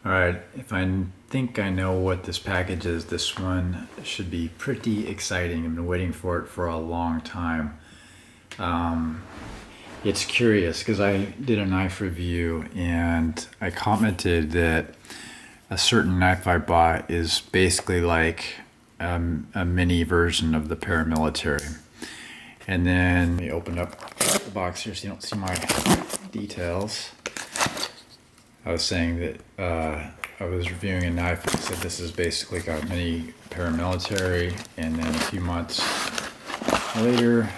All right, if I think I know what this package is, this one should be pretty exciting. I've been waiting for it for a long time. It's curious because I did a knife review and I commented that a certain knife I bought is basically like a mini version of the paramilitary. And then we opened up the box here so you don't see my details. I was saying that I was reviewing a knife and said this is basically got a mini paramilitary, and then a few months later,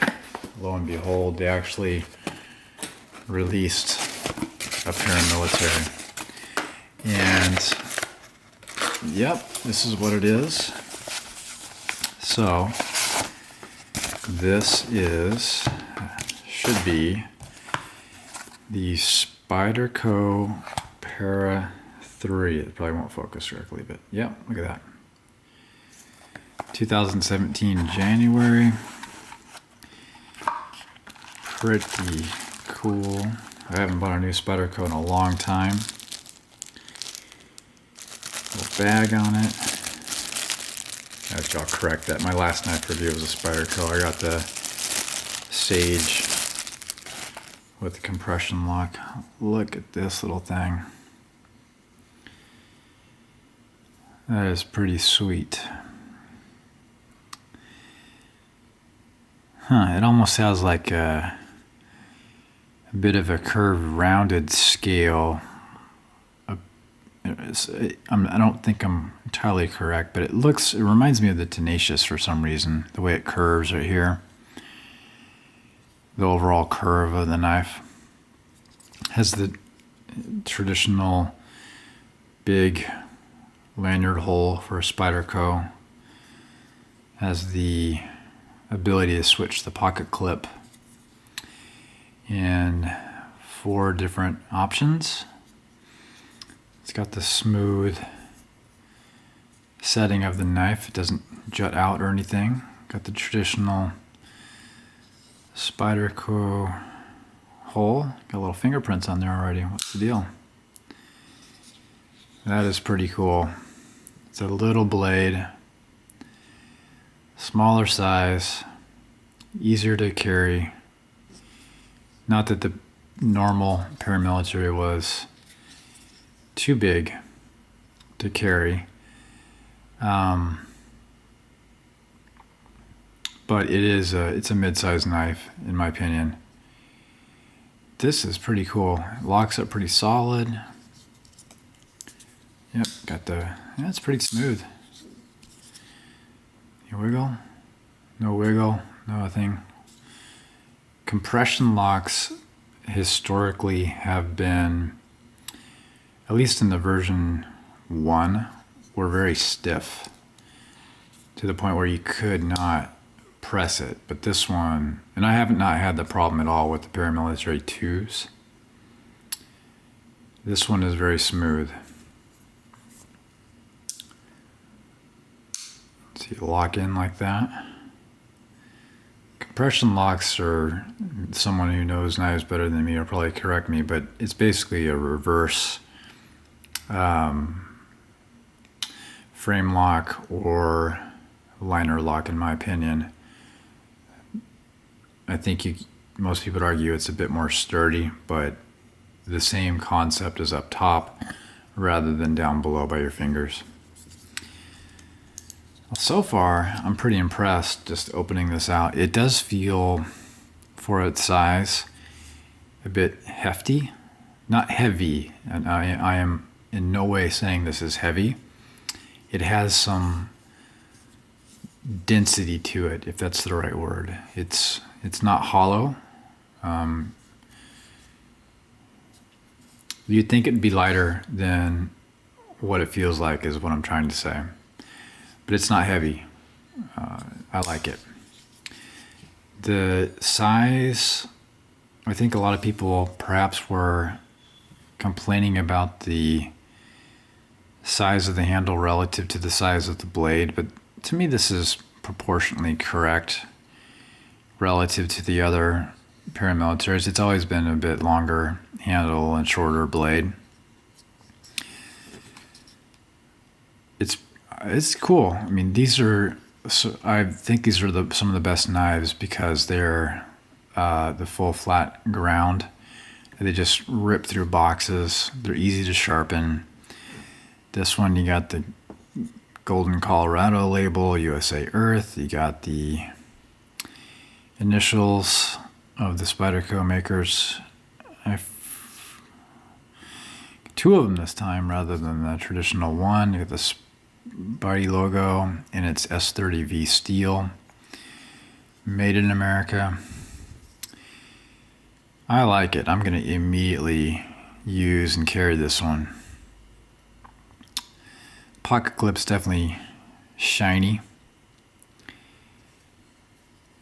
lo and behold, they actually released a paramilitary. And yep, this is what it is. So this should be the Spyderco Para 3. It probably won't focus directly, but yeah, look at that. 2017 January. Pretty cool. I haven't bought a new Spyderco in a long time. Little bag on it. Actually, I'll correct that. My last knife review was a Spyderco. I got the Sage with the compression lock. Look at this little thing. That is pretty sweet. It almost has like a bit of a curved rounded scale. I don't think I'm entirely correct, but it reminds me of the Tenacious for some reason, the way it curves right here. The overall curve of the knife has the traditional big lanyard hole for a Spyderco, has the ability to switch the pocket clip in 4 different options. It's got the smooth setting of the knife. It doesn't jut out or anything. Got the traditional Spyderco hole. Got little fingerprints on there already. What's the deal? That is pretty cool. It's a little blade, smaller size, easier to carry. Not that the normal paramilitary was too big to carry, but it's a mid-sized knife in my opinion. This is pretty cool. It locks up pretty solid. Yep, it's pretty smooth. You wiggle, no nothing. Compression locks historically have been, at least in the version 1, were very stiff to the point where you could not press it. But this one, and I have not had the problem at all with the paramilitary 2s. This one is very smooth. See, lock in like that. Compression locks are, someone who knows knives better than me will probably correct me, but it's basically a reverse frame lock or liner lock in my opinion. I think most people would argue it's a bit more sturdy, but the same concept is up top rather than down below by your fingers. So far, I'm pretty impressed just opening this out. It does feel, for its size, a bit hefty. Not heavy, and I am in no way saying this is heavy. It has some density to it, if that's the right word. It's not hollow. You'd think it'd be lighter than what it feels like is what I'm trying to say. But it's not heavy. I like it. The size, I think a lot of people perhaps were complaining about the size of the handle relative to the size of the blade, but to me this is proportionately correct relative to the other paramilitaries. It's always been a bit longer handle and shorter blade. It's cool. I mean, I think these are some of the best knives because they're the full flat ground. They just rip through boxes. They're easy to sharpen. This one, you got the Golden Colorado label, USA Earth. You got the initials of the Spyderco makers. Two of them this time rather than the traditional one. You got the Spidey logo, and it's S30V steel, made in America. I like it. I'm going to immediately use and carry this one. Pocket clip's definitely shiny.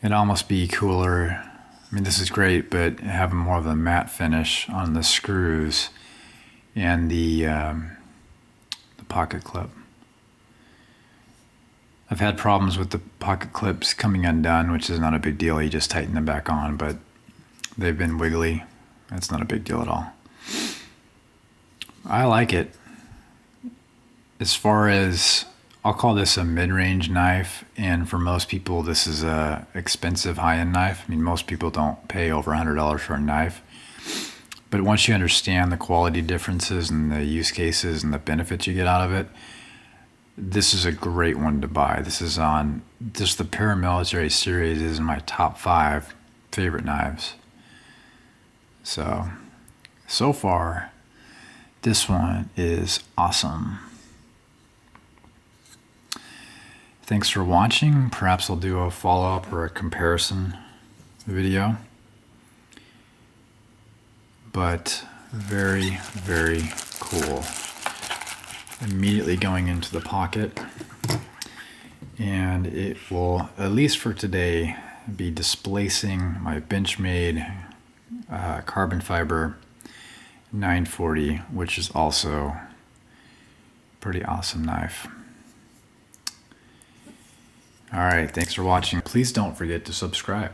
It'd almost be cooler. I mean, this is great, but having more of a matte finish on the screws and the pocket clip. I've had problems with the pocket clips coming undone, which is not a big deal. You just tighten them back on, but they've been wiggly. That's not a big deal at all. I like it. As far as, I'll call this a mid-range knife, and for most people this is a expensive high-end knife. I mean, most people don't pay over $100 for a knife, but once you understand the quality differences and the use cases and the benefits you get out of it, this is a great one to buy. This is on, just the paramilitary series is in my top 5 favorite knives. So far, this one is awesome. Thanks for watching. Perhaps I'll do a follow-up or a comparison video. But very, very cool. Immediately going into the pocket. And it will, at least for today, be displacing my Benchmade carbon fiber 940, which is also a pretty awesome knife. All right, thanks for watching. Please don't forget to subscribe.